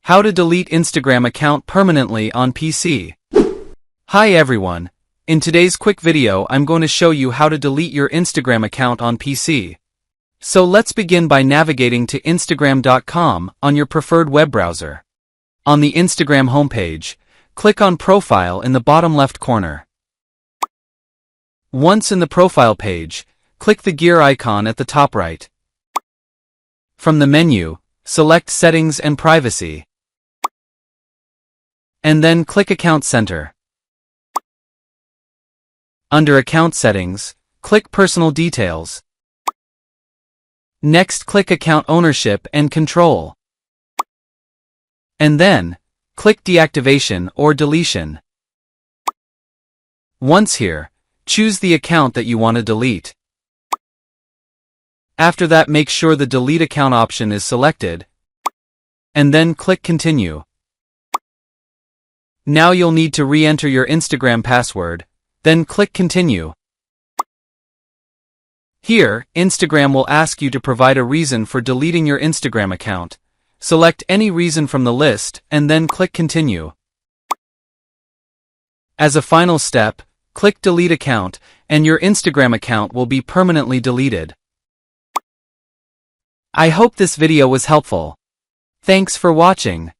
How to delete Instagram account permanently on PC. Hi everyone. In today's quick video I'm going to show you how to delete your Instagram account on PC. So let's begin by navigating to Instagram.com on your preferred web browser. On the Instagram homepage, click on Profile in the bottom left corner. Once in the profile page, click the gear icon at the top right. From the menu, select Settings and Privacy. And then click Account Center. Under Account Settings, click Personal Details. Next click Account Ownership and Control. And then, click Deactivation or Deletion. Once here, choose the account that you want to delete. After that, make sure the Delete Account option is selected, and then click Continue. Now you'll need to re-enter your Instagram password, then click Continue. Here, Instagram will ask you to provide a reason for deleting your Instagram account. Select any reason from the list, and then click Continue. As a final step, click Delete Account, and your Instagram account will be permanently deleted. I hope this video was helpful. Thanks for watching.